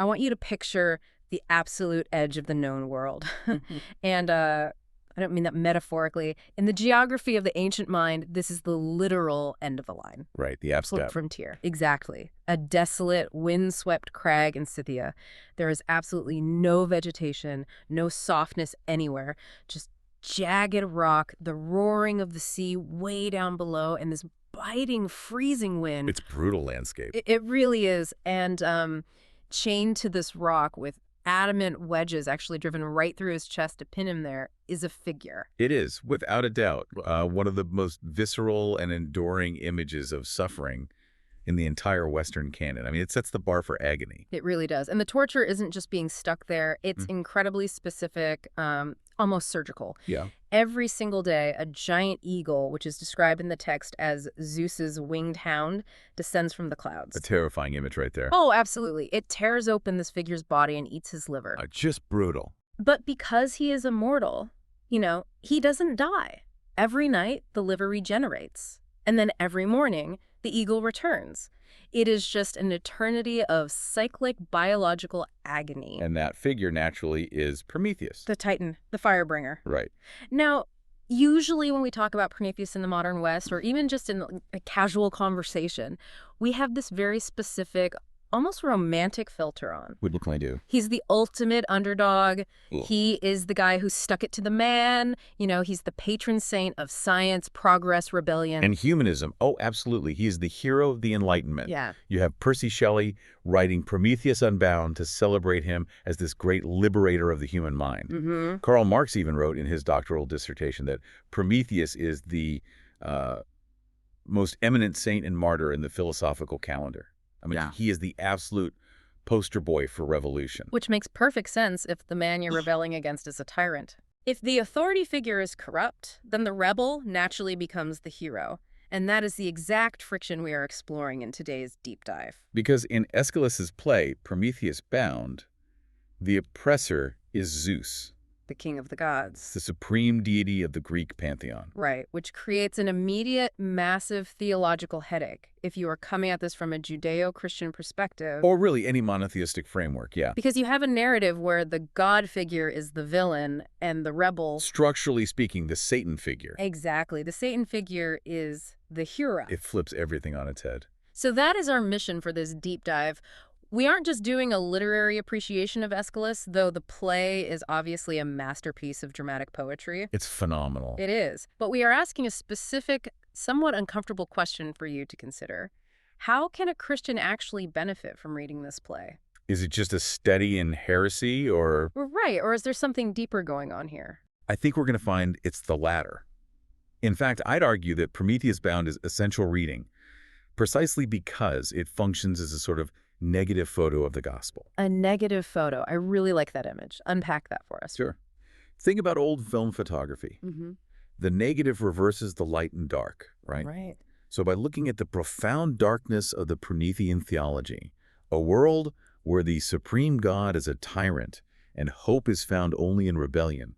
I want you to picture the absolute edge of the known world. And I don't mean that metaphorically. In the geography of the ancient mind, this is the literal end of the line. Right, the absolute frontier. Exactly. A desolate, windswept crag in Scythia. There is absolutely no vegetation, no softness anywhere, just jagged rock, the roaring of the sea way down below, and this biting, freezing wind. It's brutal landscape. It really is. And chained to this rock with adamant wedges actually driven right through his chest to pin him there is a figure. It is, without a doubt, one of the most visceral and enduring images of suffering in the entire Western canon. I mean, it sets the bar for agony. It really does. And the torture isn't just being stuck there. It's incredibly specific, almost surgical. Yeah. Every single day, a giant eagle, which is described in the text as Zeus's winged hound, descends from the clouds. A terrifying image right there. Oh, absolutely. It tears open this figure's body and eats his liver. Just brutal. But because he is immortal, he doesn't die. Every night, the liver regenerates. And then every morning, the eagle returns. It is just an eternity of cyclic biological agony. And that figure, naturally, is Prometheus. The Titan, the firebringer. Right. Now, usually when we talk about Prometheus in the modern West, or even just in a casual conversation, we have this very specific, almost romantic filter on. What can I do? He's the ultimate underdog. Ugh. He is the guy who stuck it to the man. He's the patron saint of science, progress, rebellion. And humanism. Oh, absolutely. He is the hero of the Enlightenment. Yeah. You have Percy Shelley writing Prometheus Unbound to celebrate him as this great liberator of the human mind. Karl Marx even wrote in his doctoral dissertation that Prometheus is the most eminent saint and martyr in the philosophical calendar. I mean, he is the absolute poster boy for revolution. Which makes perfect sense if the man you're rebelling against is a tyrant. If the authority figure is corrupt, then the rebel naturally becomes the hero. And that is the exact friction we are exploring in today's deep dive. Because in Aeschylus's play, Prometheus Bound, the oppressor is Zeus, the king of the gods. the supreme deity of the Greek pantheon. Right, which creates an immediate, massive theological headache if you are coming at this from a Judeo-Christian perspective. Or really any monotheistic framework, yeah. Because you have a narrative where the God figure is the villain and the rebel... Structurally speaking, the Satan figure. Exactly. The Satan figure is the hero. It flips everything on its head. So that is our mission for this deep dive. We aren't just doing a literary appreciation of Aeschylus, though the play is obviously a masterpiece of dramatic poetry. It's phenomenal. It is. But we are asking a specific, somewhat uncomfortable question for you to consider. How can a Christian actually benefit from reading this play? Is it just a study in heresy, or... Right, or is there something deeper going on here? I think we're going to find it's the latter. In fact, I'd argue that Prometheus Bound is essential reading, precisely because it functions as a sort of negative photo of the gospel. A negative photo. I really like that image. Unpack that for us. Sure. Think about old film photography. The negative reverses the light and dark, right? Right. So by looking at the profound darkness of the Promethean theology, a world where the supreme God is a tyrant and hope is found only in rebellion,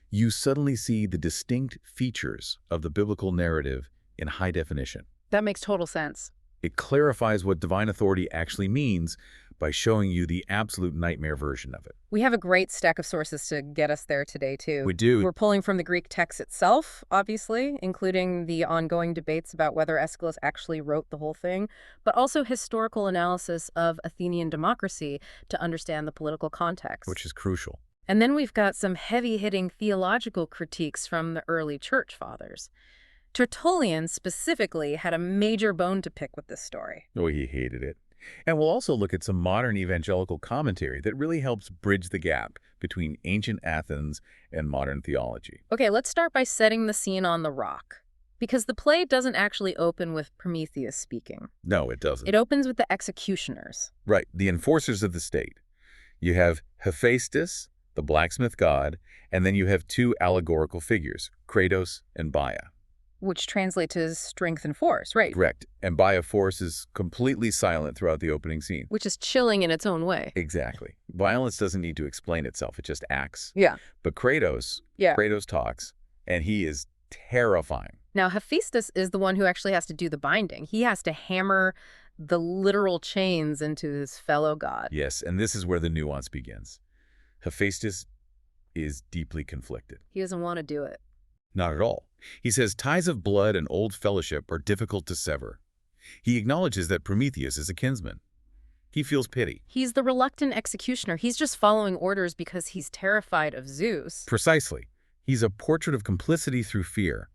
you suddenly see the distinct features of the biblical narrative in high definition. That makes total sense. It clarifies what divine authority actually means by showing you the absolute nightmare version of it. We have a great stack of sources to get us there today, too. We do. We're pulling from the Greek text itself, obviously, including the ongoing debates about whether Aeschylus actually wrote the whole thing, but also historical analysis of Athenian democracy to understand the political context. Which is crucial. And then we've got some heavy-hitting theological critiques from the early church fathers. Tertullian specifically had a major bone to pick with this story. Oh, he hated it. And we'll also look at some modern evangelical commentary that really helps bridge the gap between ancient Athens and modern theology. Okay, let's start by setting the scene on the rock. Because the play doesn't actually open with Prometheus speaking. No, it doesn't. It opens with the executioners. Right, the enforcers of the state. You have Hephaestus, the blacksmith god, and then you have two allegorical figures, Kratos and Baia. Which translates as strength and force, right? Correct. And Baia force is completely silent throughout the opening scene. Which is chilling in its own way. Exactly. Violence doesn't need to explain itself. It just acts. Yeah. But Kratos talks, and he is terrifying. Now, Hephaestus is the one who actually has to do the binding. He has to hammer the literal chains into his fellow god. Yes, and this is where the nuance begins. Hephaestus is deeply conflicted. He doesn't want to do it. Not at all. He says ties of blood and old fellowship are difficult to sever. He acknowledges that Prometheus is a kinsman. He feels pity. He's the reluctant executioner. He's just following orders because he's terrified of Zeus. Precisely. He's a portrait of complicity through fear.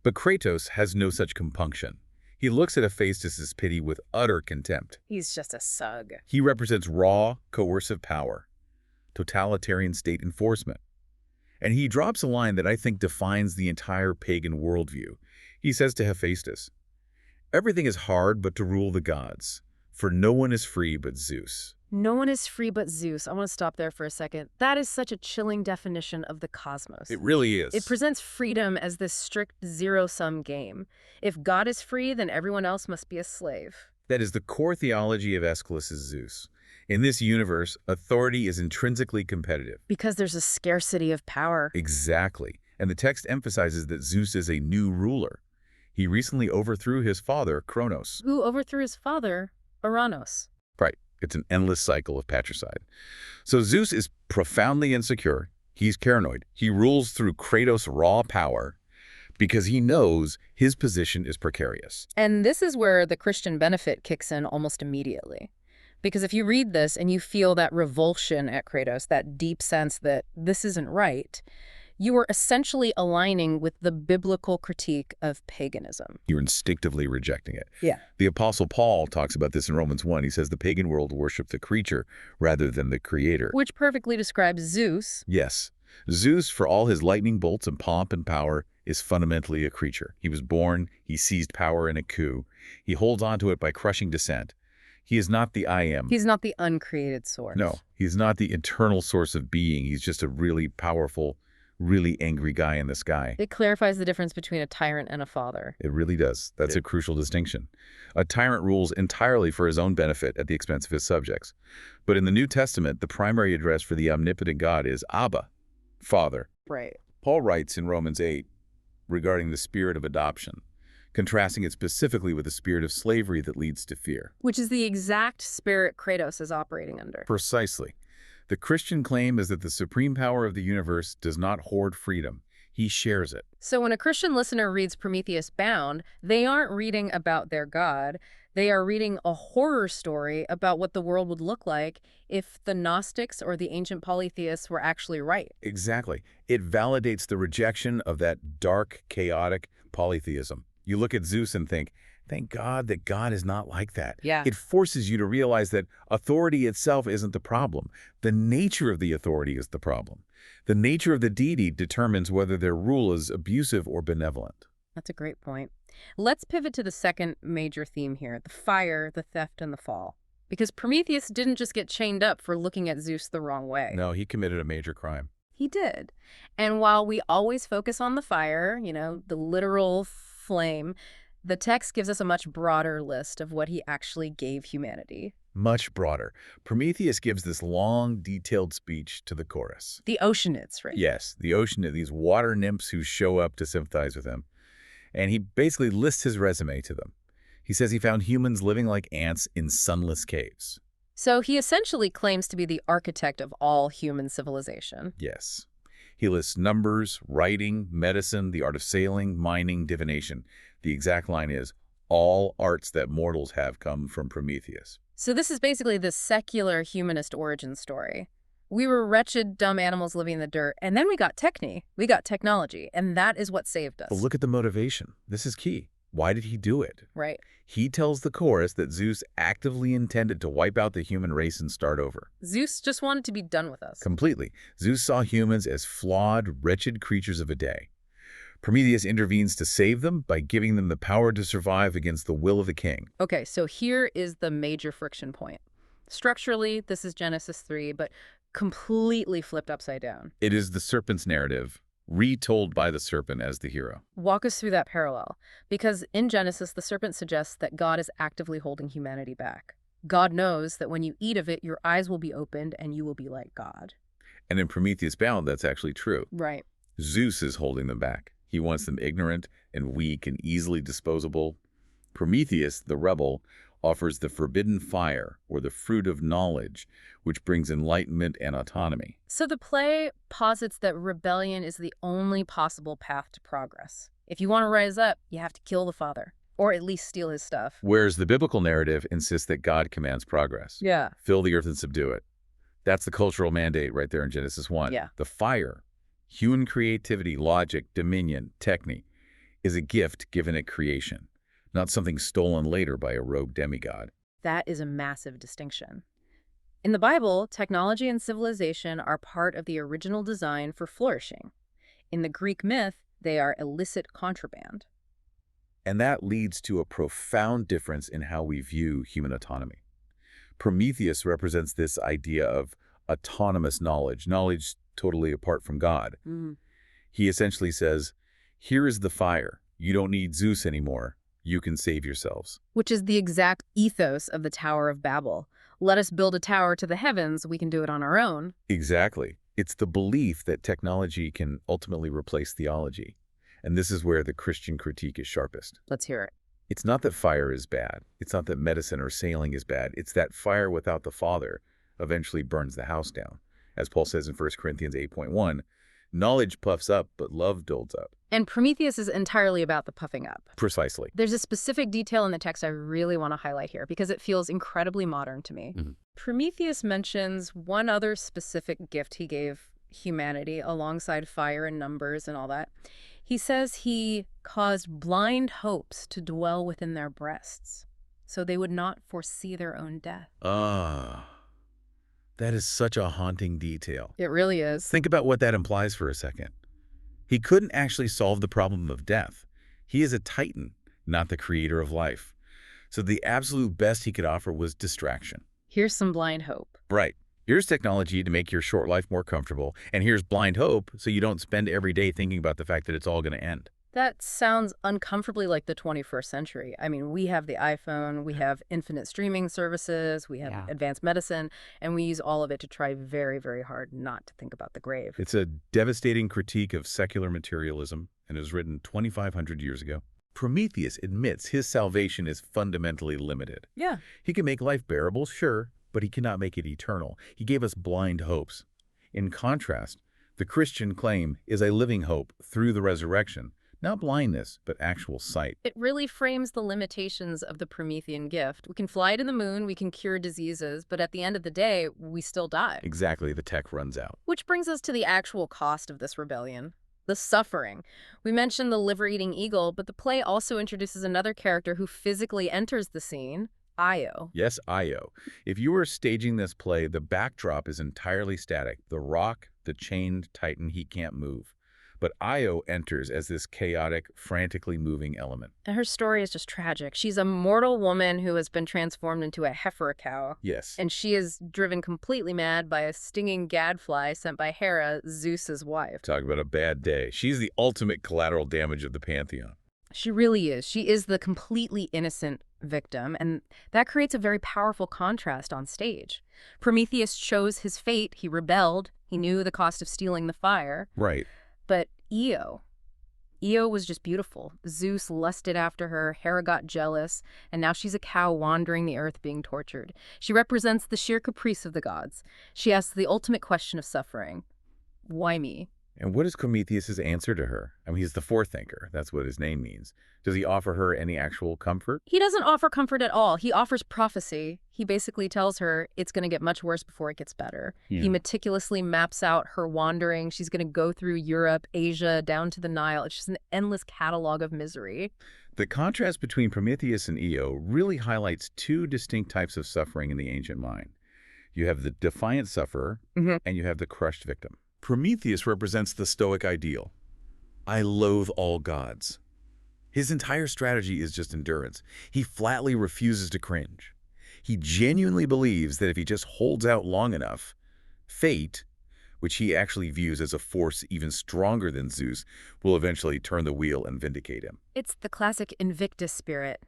But Kratos has no such compunction. He looks at Hephaestus' pity with utter contempt. He's just a sug. He represents raw, coercive power, totalitarian state enforcement. And he drops a line that I think defines the entire pagan worldview. He says to Hephaestus, "Everything is hard but to rule the gods, for no one is free but Zeus." No one is free but Zeus. I want to stop there for a second. That is such a chilling definition of the cosmos. It really is. It presents freedom as this strict zero-sum game. If God is free, then everyone else must be a slave. That is the core theology of Aeschylus' Zeus. In this universe, authority is intrinsically competitive. Because there's a scarcity of power. Exactly. And the text emphasizes that Zeus is a new ruler. He recently overthrew his father, Kronos. Who overthrew his father, Uranus. Right. It's an endless cycle of patricide. So Zeus is profoundly insecure. He's paranoid. He rules through Kratos' raw power because he knows his position is precarious. And this is where the Christian benefit kicks in almost immediately. Because if you read this and you feel that revulsion at Kratos, that deep sense that this isn't right, you are essentially aligning with the biblical critique of paganism. You're instinctively rejecting it. Yeah. The Apostle Paul talks about this in Romans 1. He says the pagan world worshiped the creature rather than the creator. Which perfectly describes Zeus. Yes. Zeus, for all his lightning bolts and pomp and power, is fundamentally a creature. He was born, he seized power in a coup. He holds on to it by crushing dissent. He is not the I am. He's not the uncreated source. No, he's not the eternal source of being. He's just a really powerful, really angry guy in the sky. It clarifies the difference between a tyrant and a father. It really does. That's a crucial distinction. A tyrant rules entirely for his own benefit at the expense of his subjects. But in the New Testament, the primary address for the omnipotent God is Abba, Father. Right. Paul writes in Romans 8 regarding the spirit of adoption, contrasting it specifically with the spirit of slavery that leads to fear. Which is the exact spirit Kratos is operating under. Precisely. The Christian claim is that the supreme power of the universe does not hoard freedom. He shares it. So when a Christian listener reads Prometheus Bound, they aren't reading about their God. They are reading a horror story about what the world would look like if the Gnostics or the ancient polytheists were actually right. Exactly. It validates the rejection of that dark, chaotic polytheism. You look at Zeus and think, thank God that God is not like that. Yeah. It forces you to realize that authority itself isn't the problem. The nature of the authority is the problem. The nature of the deity determines whether their rule is abusive or benevolent. That's a great point. Let's pivot to the second major theme here, the fire, the theft, and the fall. Because Prometheus didn't just get chained up for looking at Zeus the wrong way. No, he committed a major crime. He did. And while we always focus on the fire, the literal flame, the text gives us a much broader list of what he actually gave humanity. Much broader. Prometheus gives this long, detailed speech to the chorus. The Oceanids, right? Yes, the Oceanids, these water nymphs who show up to sympathize with him. And he basically lists his resume to them. He says he found humans living like ants in sunless caves. So he essentially claims to be the architect of all human civilization. Yes. He lists numbers, writing, medicine, the art of sailing, mining, divination. The exact line is, all arts that mortals have come from Prometheus. So this is basically the secular humanist origin story. We were wretched, dumb animals living in the dirt, and then we got we got technology, and that is what saved us. But look at the motivation. This is key. Why did he do it? Right. He tells the chorus that Zeus actively intended to wipe out the human race and start over. Zeus just wanted to be done with us. Completely. Zeus saw humans as flawed, wretched creatures of a day. Prometheus intervenes to save them by giving them the power to survive against the will of the king. Okay, so here is the major friction point. Structurally, this is Genesis 3, but completely flipped upside down. It is the serpent's narrative, retold by the serpent as the hero. Walk us through that parallel, because in Genesis, the serpent suggests that God is actively holding humanity back. God knows that when you eat of it, your eyes will be opened and you will be like God. And in Prometheus Bound, that's actually true. Right. Zeus is holding them back. He wants them ignorant and weak and easily disposable. Prometheus, the rebel, offers the forbidden fire, or the fruit of knowledge, which brings enlightenment and autonomy. So the play posits that rebellion is the only possible path to progress. If you want to rise up, you have to kill the father, or at least steal his stuff. Whereas the biblical narrative insists that God commands progress. Yeah. Fill the earth and subdue it. That's the cultural mandate right there in Genesis 1. Yeah. The fire, human creativity, logic, dominion, techne, is a gift given at creation, not something stolen later by a rogue demigod. That is a massive distinction. In the Bible, technology and civilization are part of the original design for flourishing. In the Greek myth, they are illicit contraband. And that leads to a profound difference in how we view human autonomy. Prometheus represents this idea of autonomous knowledge totally apart from God. He essentially says, here is the fire. You don't need Zeus anymore. You can save yourselves. Which is the exact ethos of the Tower of Babel. Let us build a tower to the heavens. We can do it on our own. Exactly. It's the belief that technology can ultimately replace theology. And this is where the Christian critique is sharpest. Let's hear it. It's not that fire is bad. It's not that medicine or sailing is bad. It's that fire without the Father eventually burns the house down. As Paul says in 1 Corinthians 8:1, knowledge puffs up, but love builds up. And Prometheus is entirely about the puffing up. Precisely. There's a specific detail in the text I really want to highlight here because it feels incredibly modern to me. Prometheus mentions one other specific gift he gave humanity alongside fire and numbers and all that. He says he caused blind hopes to dwell within their breasts so they would not foresee their own death. That is such a haunting detail. It really is. Think about what that implies for a second. He couldn't actually solve the problem of death. He is a titan, not the creator of life. So the absolute best he could offer was distraction. Here's some blind hope. Right. Here's technology to make your short life more comfortable, and here's blind hope so you don't spend every day thinking about the fact that it's all going to end. That sounds uncomfortably like the 21st century. I mean, we have the iPhone, we have infinite streaming services, we have advanced medicine, and we use all of it to try very, very hard not to think about the grave. It's a devastating critique of secular materialism, and it was written 2,500 years ago. Prometheus admits his salvation is fundamentally limited. Yeah. He can make life bearable, sure, but he cannot make it eternal. He gave us blind hopes. In contrast, the Christian claim is a living hope through the resurrection, not blindness, but actual sight. It really frames the limitations of the Promethean gift. We can fly to the moon, we can cure diseases, but at the end of the day, we still die. Exactly, the tech runs out. Which brings us to the actual cost of this rebellion. The suffering. We mentioned the liver-eating eagle, but the play also introduces another character who physically enters the scene, Io. Yes, Io. If you were staging this play, the backdrop is entirely static. The rock, the chained titan, he can't move. But Io enters as this chaotic, frantically moving element. And her story is just tragic. She's a mortal woman who has been transformed into a heifer cow. Yes. And she is driven completely mad by a stinging gadfly sent by Hera, Zeus's wife. Talk about a bad day. She's the ultimate collateral damage of the pantheon. She really is. She is the completely innocent victim, and that creates a very powerful contrast on stage. Prometheus chose his fate. He rebelled. He knew the cost of stealing the fire. Right. But Io was just beautiful. Zeus lusted after her, Hera got jealous, and now she's a cow wandering the earth being tortured. She represents the sheer caprice of the gods. She asks the ultimate question of suffering. Why me? And what is Prometheus's answer to her? I mean, he's the forethinker. That's what his name means. Does he offer her any actual comfort? He doesn't offer comfort at all. He offers prophecy. He basically tells her it's going to get much worse before it gets better. He meticulously maps out her wandering. She's going to go through Europe, Asia, down to the Nile. It's just an endless catalog of misery. The contrast between Prometheus and Io really highlights two distinct types of suffering in the ancient mind. You have the defiant sufferer, and you have the crushed victim. Prometheus represents the Stoic ideal. I loathe all gods. His entire strategy is just endurance. He flatly refuses to cringe. He genuinely believes that if he just holds out long enough, fate, which he actually views as a force even stronger than Zeus, will eventually turn the wheel and vindicate him. It's the classic Invictus spirit.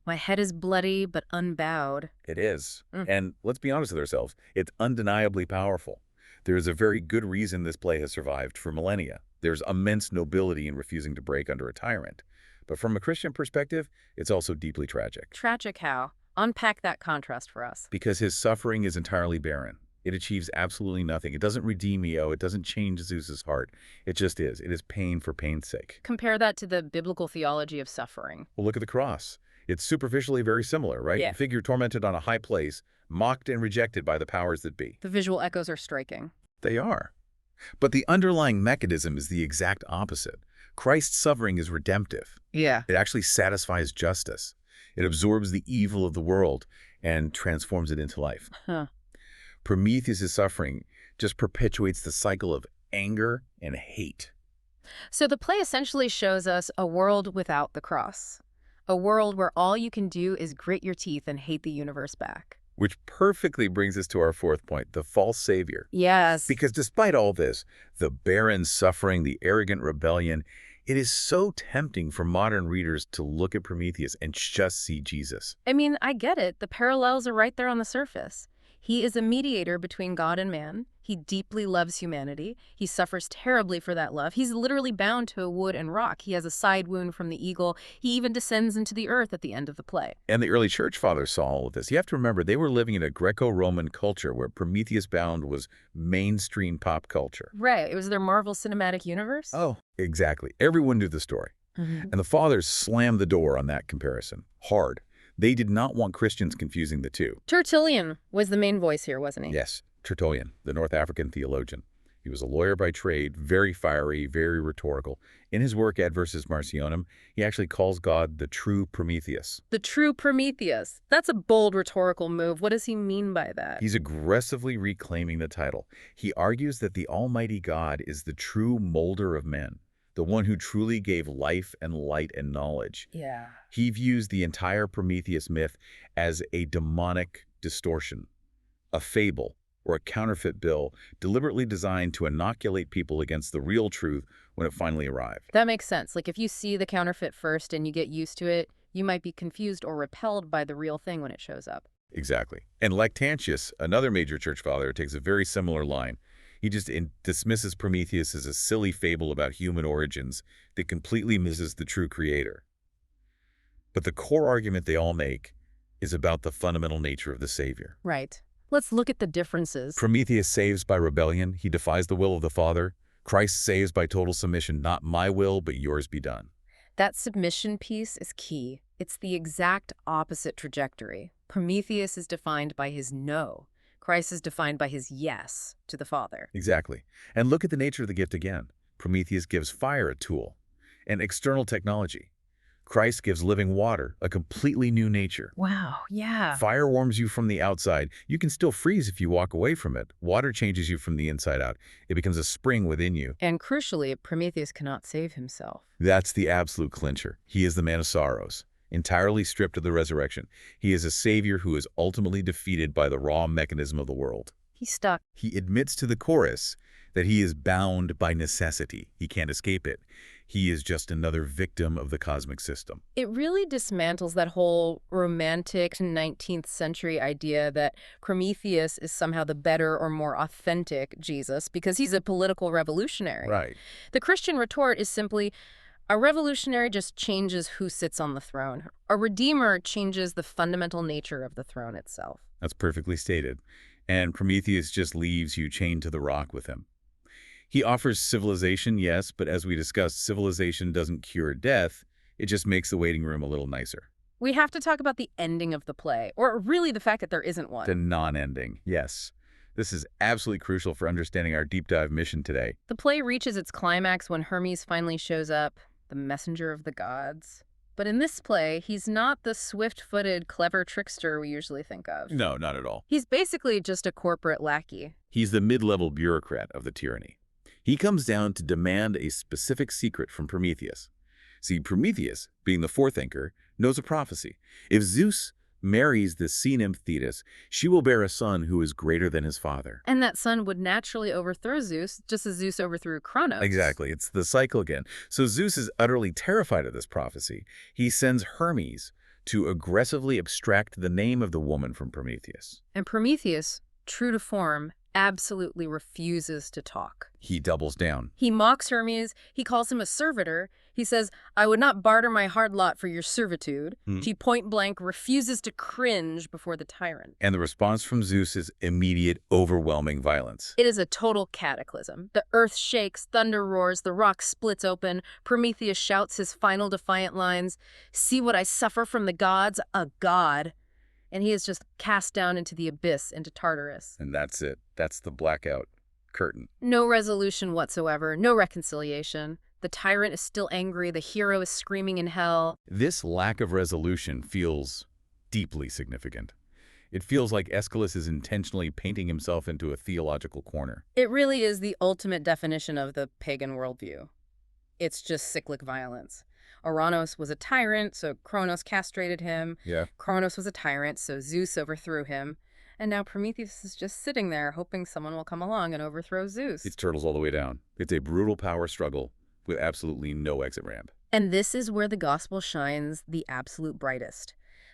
My head is bloody but unbowed. It is. And let's be honest with ourselves, it's undeniably powerful. There is a very good reason this play has survived for millennia. There's immense nobility in refusing to break under a tyrant. But from a Christian perspective, it's also deeply tragic. Tragic how? Unpack that contrast for us. Because his suffering is entirely barren. It achieves absolutely nothing. It doesn't redeem Io. It doesn't change Zeus's heart. It just is. It is pain for pain's sake. Compare that to the biblical theology of suffering. Well, look at the cross. It's superficially very similar, right? Yeah. A figure tormented on a high place, mocked and rejected by the powers that be. The visual echoes are striking. They are. But the underlying mechanism is the exact opposite. Christ's suffering is redemptive. Yeah. It actually satisfies justice. It absorbs the evil of the world and transforms it into life. Huh. Prometheus' suffering just perpetuates the cycle of anger and hate. So the play essentially shows us a world without the cross. A world where all you can do is grit your teeth and hate the universe back. Which perfectly brings us to our fourth point, the false savior. Yes. Because despite all this, the barren suffering, the arrogant rebellion, it is so tempting for modern readers to look at Prometheus and just see Jesus. I mean, I get it. The parallels are right there on the surface. He is a mediator between God and man. He deeply loves humanity. He suffers terribly for that love. He's literally bound to a wood and rock. He has a side wound from the eagle. He even descends into the earth at the end of the play. And the early church fathers saw all of this. You have to remember, they were living in a Greco-Roman culture where Prometheus Bound was mainstream pop culture. Right. It was their Marvel Cinematic Universe. Oh, exactly. Everyone knew the story. Mm-hmm. And the fathers slammed the door on that comparison. Hard. They did not want Christians confusing the two. Tertullian was the main voice here, wasn't he? Yes, Tertullian, the North African theologian. He was a lawyer by trade, very fiery, very rhetorical. In his work Ad Versus Marcionem, he actually calls God the true Prometheus. The true Prometheus. That's a bold rhetorical move. What does he mean by that? He's aggressively reclaiming the title. He argues that the Almighty God is the true molder of men, the one who truly gave life and light and knowledge. Yeah. He views the entire Prometheus myth as a demonic distortion, a fable, or a counterfeit bill deliberately designed to inoculate people against the real truth when it finally arrived. That makes sense. Like if you see the counterfeit first and you get used to it, you might be confused or repelled by the real thing when it shows up. Exactly. And Lactantius, another major church father, takes a very similar line. He just dismisses Prometheus as a silly fable about human origins that completely misses the true creator. But the core argument they all make is about the fundamental nature of the Savior. Right. Let's look at the differences. Prometheus saves by rebellion. He defies the will of the Father. Christ saves by total submission. Not my will, but yours be done. That submission piece is key. It's the exact opposite trajectory. Prometheus is defined by his no. Christ is defined by his yes to the Father. Exactly. And look at the nature of the gift again. Prometheus gives fire a tool, an external technology. Christ gives living water, a completely new nature. Wow, yeah. Fire warms you from the outside. You can still freeze if you walk away from it. Water changes you from the inside out. It becomes a spring within you. And crucially, Prometheus cannot save himself. That's the absolute clincher. He is the man of sorrows, entirely stripped of the resurrection. He is a savior who is ultimately defeated by the raw mechanism of the world. He's stuck. He admits to the chorus that he is bound by necessity. He can't escape it. He is just another victim of the cosmic system. It really dismantles that whole romantic 19th century idea that Prometheus is somehow the better or more authentic Jesus because he's a political revolutionary. Right. The Christian retort is simply, a revolutionary just changes who sits on the throne. A redeemer changes the fundamental nature of the throne itself. That's perfectly stated. And Prometheus just leaves you chained to the rock with him. He offers civilization, yes, but as we discussed, civilization doesn't cure death. It just makes the waiting room a little nicer. We have to talk about the ending of the play, or really the fact that there isn't one. The non-ending, yes. This is absolutely crucial for understanding our deep dive mission today. The play reaches its climax when Hermes finally shows up, the messenger of the gods. But in this play, he's not the swift-footed, clever trickster we usually think of. No, not at all. He's basically just a corporate lackey. He's the mid-level bureaucrat of the tyranny. He comes down to demand a specific secret from Prometheus. See, Prometheus, being the forethinker, knows a prophecy. If Zeus marries the sea nymph Thetis, she will bear a son who is greater than his father. And that son would naturally overthrow Zeus, just as Zeus overthrew Kronos. Exactly. It's the cycle again. So Zeus is utterly terrified of this prophecy. He sends Hermes to aggressively abstract the name of the woman from Prometheus. And Prometheus, true to form, absolutely refuses to talk. He doubles down. He mocks Hermes. He calls him a servitor. He says, I would not barter my hard lot for your servitude. She point-blank refuses to cringe before the tyrant. And the response from Zeus is immediate, overwhelming violence. It is a total cataclysm. The earth shakes, thunder roars, the rock splits open. Prometheus shouts his final defiant lines, see what I suffer from the gods, a god. And he is just cast down into the abyss, into Tartarus. And that's it. That's the blackout curtain. No resolution whatsoever, no reconciliation. The tyrant is still angry, the hero is screaming in hell. This lack of resolution feels deeply significant. It feels like Aeschylus is intentionally painting himself into a theological corner. It really is the ultimate definition of the pagan worldview. It's just cyclic violence. Ouranos was a tyrant, so Kronos castrated him. Yeah. Kronos was a tyrant, so Zeus overthrew him. And now Prometheus is just sitting there hoping someone will come along and overthrow Zeus. It's turtles all the way down. It's a brutal power struggle with absolutely no exit ramp. And this is where the gospel shines the absolute brightest.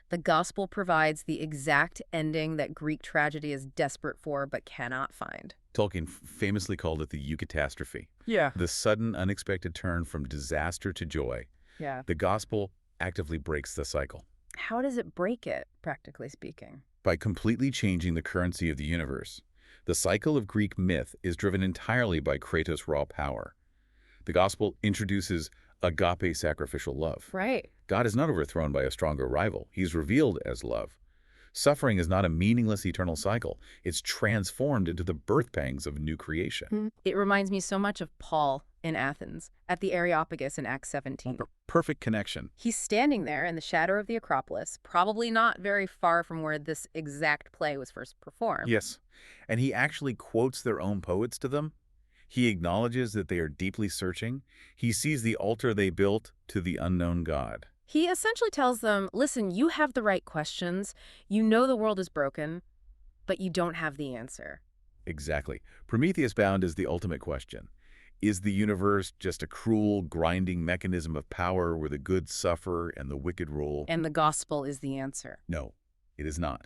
The gospel provides the exact ending that Greek tragedy is desperate for but cannot find. Tolkien famously called it the eucatastrophe. Yeah. The sudden, unexpected turn from disaster to joy. Yeah. The gospel actively breaks the cycle. How does it break it, practically speaking? By completely changing the currency of the universe. The cycle of Greek myth is driven entirely by Kratos' raw power. The gospel introduces agape sacrificial love. Right. God is not overthrown by a stronger rival. He's revealed as love. Suffering is not a meaningless eternal cycle. It's transformed into the birth pangs of new creation. It reminds me so much of Paul in Athens at the Areopagus in Acts 17. Perfect connection. He's standing there in the shadow of the Acropolis, probably not very far from where this exact play was first performed. Yes, and he actually quotes their own poets to them. He acknowledges that they are deeply searching. He sees the altar they built to the unknown God. He essentially tells them, listen, you have the right questions. You know the world is broken, but you don't have the answer. Exactly. Prometheus Bound is the ultimate question. Is the universe just a cruel, grinding mechanism of power where the good suffer and the wicked rule? And the gospel is the answer. No, it is not.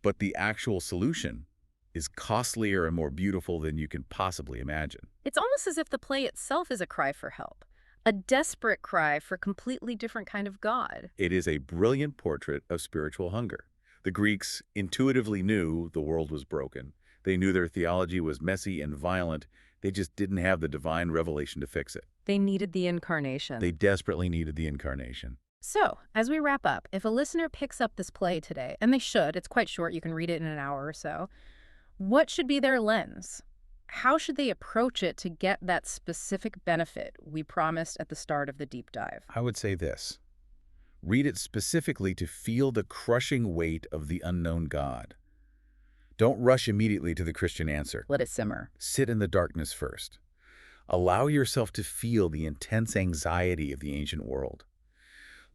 But the actual solution is costlier and more beautiful than you can possibly imagine. It's almost as if the play itself is a cry for help. A desperate cry for a completely different kind of God. It is a brilliant portrait of spiritual hunger. The Greeks intuitively knew the world was broken. They knew their theology was messy and violent. They just didn't have the divine revelation to fix it. They needed the incarnation. They desperately needed the incarnation. So, as we wrap up, if a listener picks up this play today, and they should, it's quite short, you can read it in an hour or so, what should be their lens? How should they approach it to get that specific benefit we promised at the start of the deep dive? I would say this. Read it specifically to feel the crushing weight of the unknown God. Don't rush immediately to the Christian answer. Let it simmer. Sit in the darkness first. Allow yourself to feel the intense anxiety of the ancient world.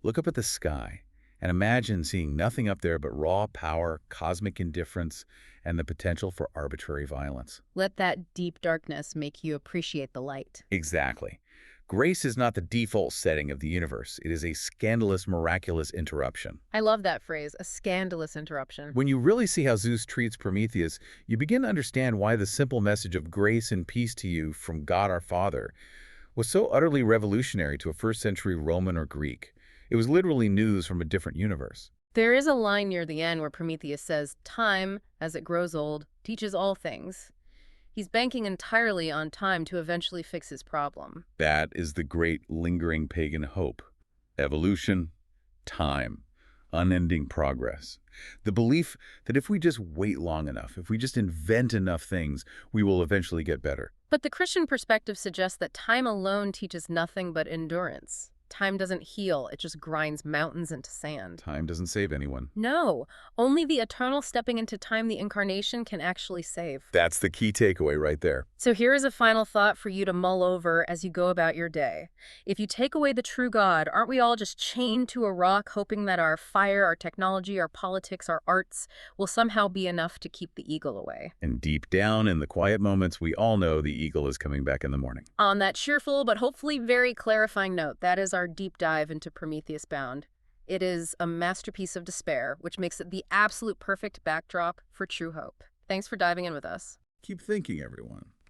Look up at the sky and imagine seeing nothing up there but raw power, cosmic indifference, and the potential for arbitrary violence. Let that deep darkness make you appreciate the light. Exactly. Grace is not the default setting of the universe. It is a scandalous, miraculous interruption. I love that phrase, a scandalous interruption. When you really see how Zeus treats Prometheus, you begin to understand why the simple message of grace and peace to you from God our Father was so utterly revolutionary to a first-century Roman or Greek. It was literally news from a different universe. There is a line near the end where Prometheus says, time, as it grows old, teaches all things. He's banking entirely on time to eventually fix his problem. That is the great lingering pagan hope. Evolution, time, unending progress. The belief that if we just wait long enough, if we just invent enough things, we will eventually get better. But the Christian perspective suggests that time alone teaches nothing but endurance. Time doesn't heal, it just grinds mountains into sand. Time doesn't save anyone. No, only the eternal stepping into time, the incarnation, can actually save. That's the key takeaway right there. So here is a final thought for you to mull over as you go about your day. If you take away the true God, aren't we all just chained to a rock, hoping that our fire, our technology, our politics, our arts will somehow be enough to keep the eagle away? And deep down in the quiet moments, we all know the eagle is coming back in the morning. On that cheerful but hopefully very clarifying note, that is our deep dive into Prometheus Bound. It is a masterpiece of despair, which makes it the absolute perfect backdrop for true hope. Thanks for diving in with us. Keep thinking, everyone.